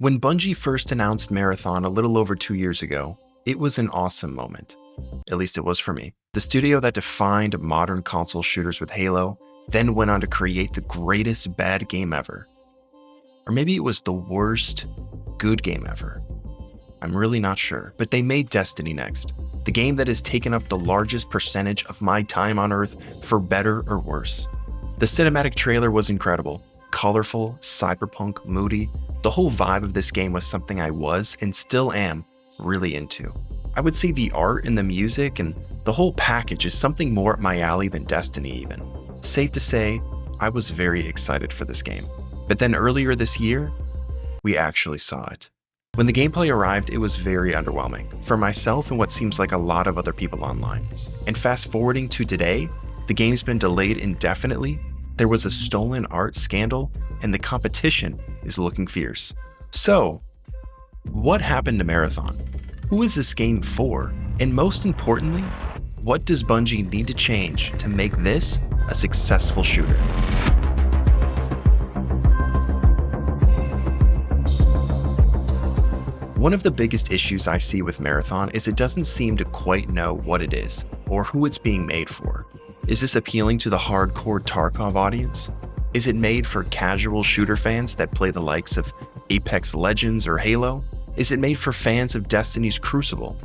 When Bungie first announced Marathon a little over 2 years ago, it was an awesome moment. At least it was for me. The studio that defined modern console shooters with Halo then went on to create the greatest bad game ever. Or maybe it was the worst good game ever. I'm really not sure, but they made Destiny next. The game that has taken up the largest percentage of my time on Earth for better or worse. The cinematic trailer was incredible. Colorful, cyberpunk, moody. The whole vibe of this game was something I was, and still am, really into. I would say the art and the music and the whole package is something more up my alley than Destiny even. Safe to say, I was very excited for this game. But then earlier this year, we actually saw it. When the gameplay arrived, it was very underwhelming, for myself and what seems like a lot of other people online. And fast forwarding to today, the game's been delayed indefinitely, there was a stolen art scandal, and the competition is looking fierce. So, what happened to Marathon? Who is this game for? And most importantly, what does Bungie need to change to make this a successful shooter? One of the biggest issues I see with Marathon is it doesn't seem to quite know what it is, or who it's being made for. Is this appealing to the hardcore Tarkov audience? Is it made for casual shooter fans that play the likes of Apex Legends or Halo? Is it made for fans of Destiny's Crucible?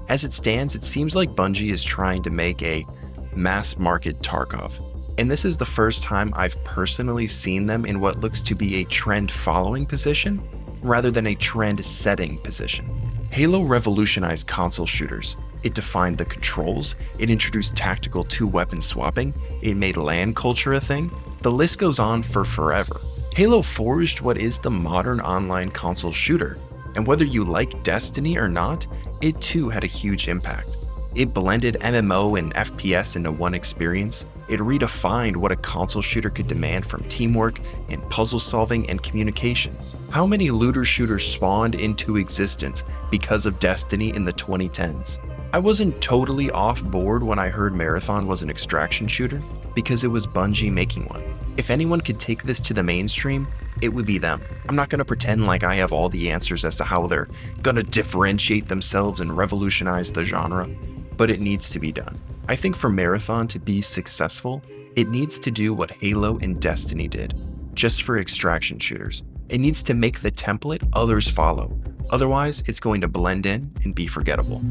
As it stands, it seems like Bungie is trying to make a mass-market Tarkov. And this is the first time I've personally seen them in what looks to be a trend-following position, rather than a trend-setting position. Halo revolutionized console shooters. It defined the controls, it introduced tactical two-weapon swapping, it made LAN culture a thing. The list goes on for forever. Halo forged what is the modern online console shooter, and whether you like Destiny or not, it too had a huge impact. It blended MMO and FPS into one experience. It redefined what a console shooter could demand from teamwork and puzzle solving and communication. How many looter shooters spawned into existence because of Destiny in the 2010s? I wasn't totally off board when I heard Marathon was an extraction shooter, because it was Bungie making one. If anyone could take this to the mainstream, it would be them. I'm not gonna pretend like I have all the answers as to how they're gonna differentiate themselves and revolutionize the genre, but it needs to be done. I think for Marathon to be successful, it needs to do what Halo and Destiny did, just for extraction shooters. It needs to make the template others follow. Otherwise, it's going to blend in and be forgettable.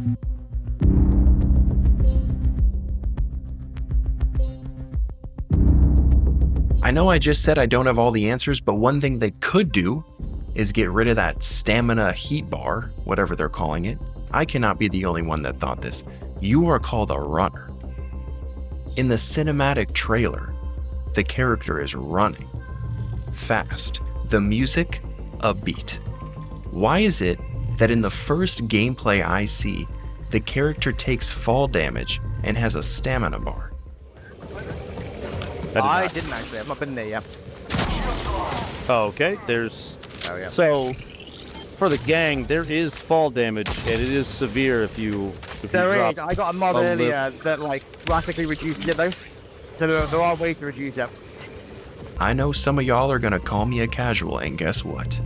I know I just said I don't have all the answers, but one thing they could do is get rid of that stamina heat bar, whatever they're calling it. I cannot be the only one that thought this. You are called a runner. In the cinematic trailer, the character is running fast. The music, upbeat. Why is it that in the first gameplay I see, the character takes fall damage and has a stamina bar? I didn't actually. I've not been there yet. Oh, okay, there's... Oh, yeah. So, for the gang, there is fall damage, and it is severe if you There drop is. I got a mod earlier that like drastically reduces it though. So there are ways to reduce it. I know some of y'all are gonna call me a casual, and guess what?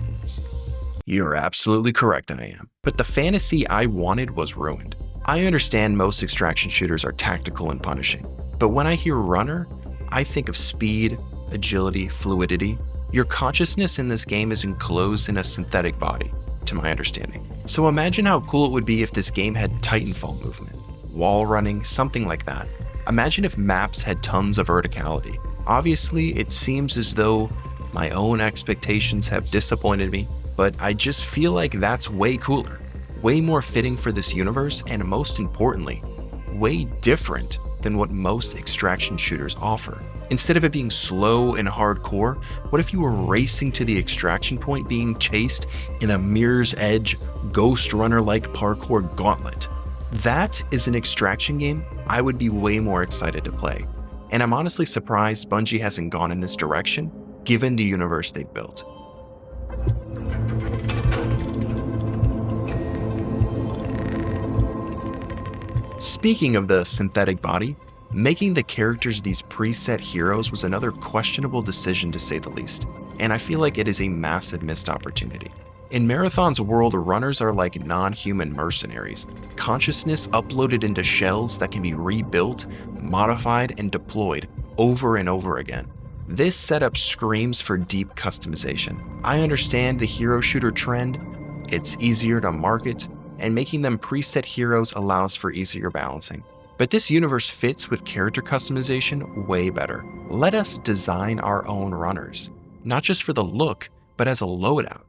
You're absolutely correct, I am. But the fantasy I wanted was ruined. I understand most extraction shooters are tactical and punishing, but when I hear runner, I think of speed, agility, fluidity. Your consciousness in this game is enclosed in a synthetic body, to my understanding. So imagine how cool it would be if this game had Titanfall movement, wall running, something like that. Imagine if maps had tons of verticality. Obviously, it seems as though my own expectations have disappointed me, but I just feel like that's way cooler, way more fitting for this universe, and most importantly, way different than what most extraction shooters offer. Instead of it being slow and hardcore, what if you were racing to the extraction point being chased in a Mirror's Edge, Ghost Runner-like parkour gauntlet? That is an extraction game I would be way more excited to play. And I'm honestly surprised Bungie hasn't gone in this direction, given the universe they've built. Speaking of the synthetic body, making the characters these preset heroes was another questionable decision to say the least, and I feel like it is a massive missed opportunity. In Marathon's world, runners are like non-human mercenaries, consciousness uploaded into shells that can be rebuilt, modified, and deployed over and over again. This setup screams for deep customization. I understand the hero shooter trend, it's easier to market, and making them preset heroes allows for easier balancing. But this universe fits with character customization way better. Let us design our own runners, not just for the look, but as a loadout,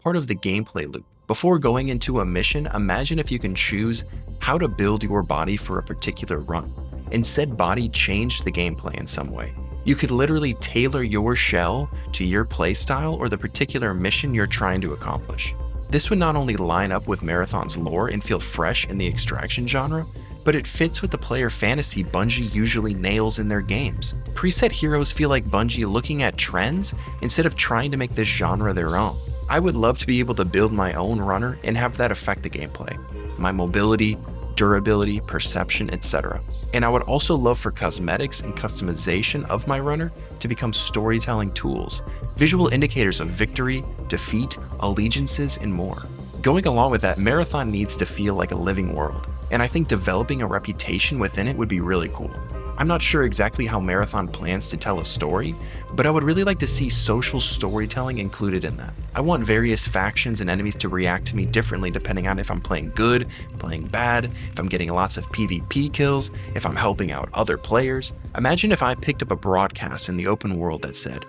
part of the gameplay loop. Before going into a mission, imagine if you can choose how to build your body for a particular run, and said body changed the gameplay in some way. You could literally tailor your shell to your playstyle or the particular mission you're trying to accomplish. This would not only line up with Marathon's lore and feel fresh in the extraction genre, but it fits with the player fantasy Bungie usually nails in their games. Preset heroes feel like Bungie looking at trends instead of trying to make this genre their own. I would love to be able to build my own runner and have that affect the gameplay, my mobility, durability, perception, etc. And I would also love for cosmetics and customization of my runner to become storytelling tools, visual indicators of victory, defeat, allegiances, and more. Going along with that, Marathon needs to feel like a living world, and I think developing a reputation within it would be really cool. I'm not sure exactly how Marathon plans to tell a story, but I would really like to see social storytelling included in that. I want various factions and enemies to react to me differently depending on if I'm playing good, playing bad, if I'm getting lots of PvP kills, if I'm helping out other players. Imagine if I picked up a broadcast in the open world that said,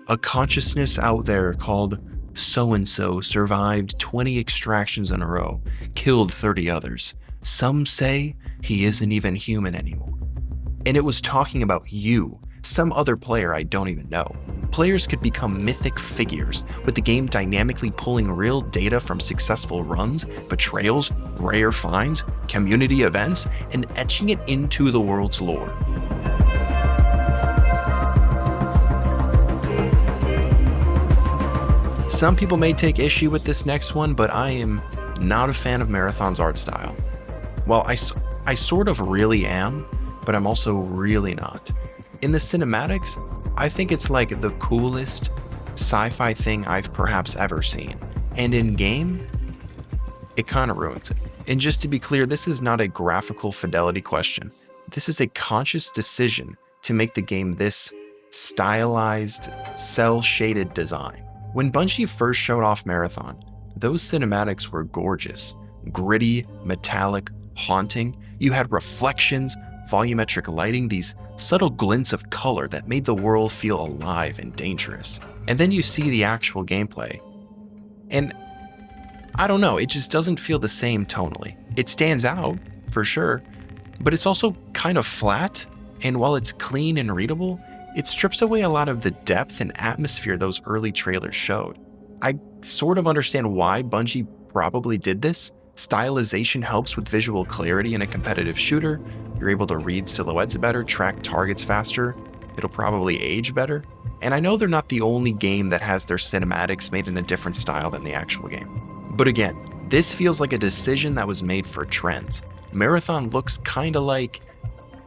"A consciousness out there called so-and-so survived 20 extractions in a row, killed 30 others. Some say he isn't even human anymore." And it was talking about you, some other player I don't even know. Players could become mythic figures, with the game dynamically pulling real data from successful runs, betrayals, rare finds, community events, and etching it into the world's lore. Some people may take issue with this next one, but I am not a fan of Marathon's art style. Well, I sort of really am, but I'm also really not. In the cinematics, I think it's like the coolest sci-fi thing I've perhaps ever seen. And in game, it kind of ruins it. And just to be clear, this is not a graphical fidelity question. This is a conscious decision to make the game this stylized, cel-shaded design. When Bungie first showed off Marathon, those cinematics were gorgeous, gritty, metallic, haunting. You had reflections, volumetric lighting, these subtle glints of color that made the world feel alive and dangerous. And then you see the actual gameplay, and I don't know, it just doesn't feel the same tonally. It stands out, for sure, but it's also kind of flat, and while it's clean and readable, it strips away a lot of the depth and atmosphere those early trailers showed. I sort of understand why Bungie probably did this. Stylization helps with visual clarity in a competitive shooter. You're able to read silhouettes better, track targets faster. It'll probably age better. And I know they're not the only game that has their cinematics made in a different style than the actual game. But again, this feels like a decision that was made for trends. Marathon looks kinda like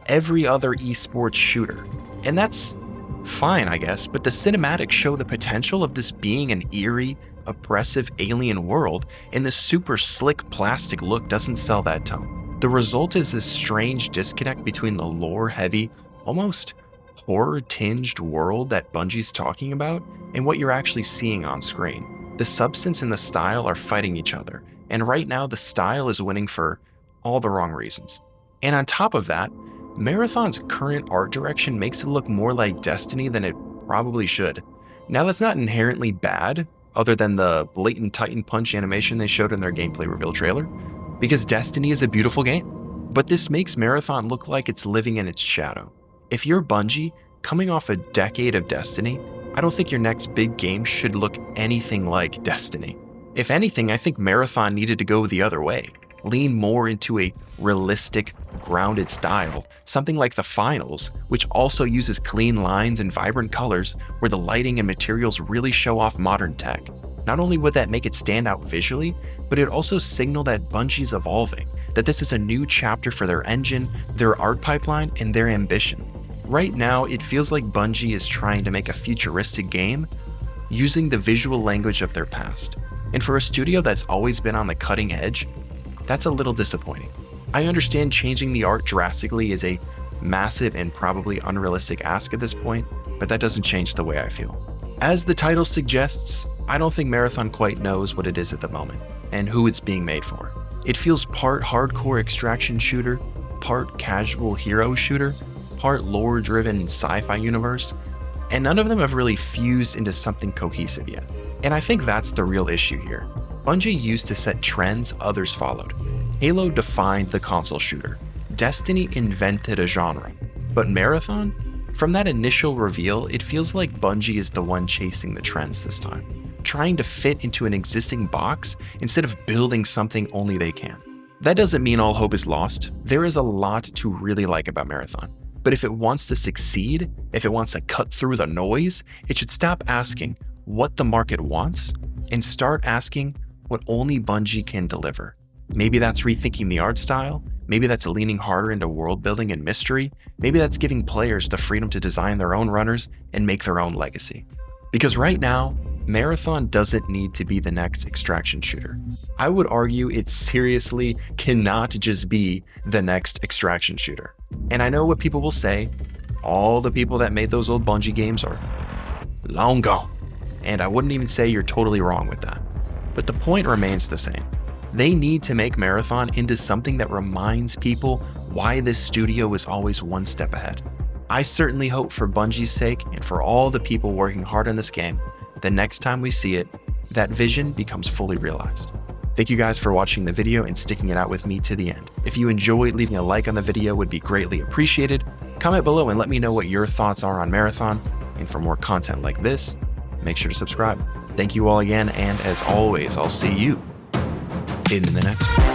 every other esports shooter. And that's fine, I guess, but the cinematics show the potential of this being an eerie, oppressive alien world, and the super slick plastic look doesn't sell that tone. The result is this strange disconnect between the lore-heavy, almost horror-tinged world that Bungie's talking about and what you're actually seeing on screen. The substance and the style are fighting each other, and right now the style is winning for all the wrong reasons. And on top of that, Marathon's current art direction makes it look more like Destiny than it probably should. Now that's not inherently bad, other than the blatant Titan Punch animation they showed in their gameplay reveal trailer, because Destiny is a beautiful game. But this makes Marathon look like it's living in its shadow. If you're Bungie, coming off a decade of Destiny, I don't think your next big game should look anything like Destiny. If anything, I think Marathon needed to go the other way. Lean more into a realistic, grounded style, something like the Finals, which also uses clean lines and vibrant colors where the lighting and materials really show off modern tech. Not only would that make it stand out visually, but it also signal that Bungie's evolving, that this is a new chapter for their engine, their art pipeline, and their ambition. Right now, it feels like Bungie is trying to make a futuristic game using the visual language of their past. And for a studio that's always been on the cutting edge, that's a little disappointing. I understand changing the art drastically is a massive and probably unrealistic ask at this point, but that doesn't change the way I feel. As the title suggests, I don't think Marathon quite knows what it is at the moment and who it's being made for. It feels part hardcore extraction shooter, part casual hero shooter, part lore-driven sci-fi universe, and none of them have really fused into something cohesive yet. And I think that's the real issue here. Bungie used to set trends, others followed. Halo defined the console shooter. Destiny invented a genre. But Marathon? From that initial reveal, it feels like Bungie is the one chasing the trends this time, trying to fit into an existing box instead of building something only they can. That doesn't mean all hope is lost. There is a lot to really like about Marathon. But if it wants to succeed, if it wants to cut through the noise, it should stop asking what the market wants and start asking what only Bungie can deliver. Maybe that's rethinking the art style. Maybe that's leaning harder into world building and mystery. Maybe that's giving players the freedom to design their own runners and make their own legacy. Because right now, Marathon doesn't need to be the next extraction shooter. I would argue it seriously cannot just be the next extraction shooter. And I know what people will say. All the people that made those old Bungie games are long gone. And I wouldn't even say you're totally wrong with that. But the point remains the same. They need to make Marathon into something that reminds people why this studio is always one step ahead. I certainly hope for Bungie's sake and for all the people working hard on this game, the next time we see it, that vision becomes fully realized. Thank you guys for watching the video and sticking it out with me to the end. If you enjoyed, leaving a like on the video would be greatly appreciated. Comment below and let me know what your thoughts are on Marathon. And for more content like this, make sure to subscribe. Thank you all again, and as always, I'll see you in the next one.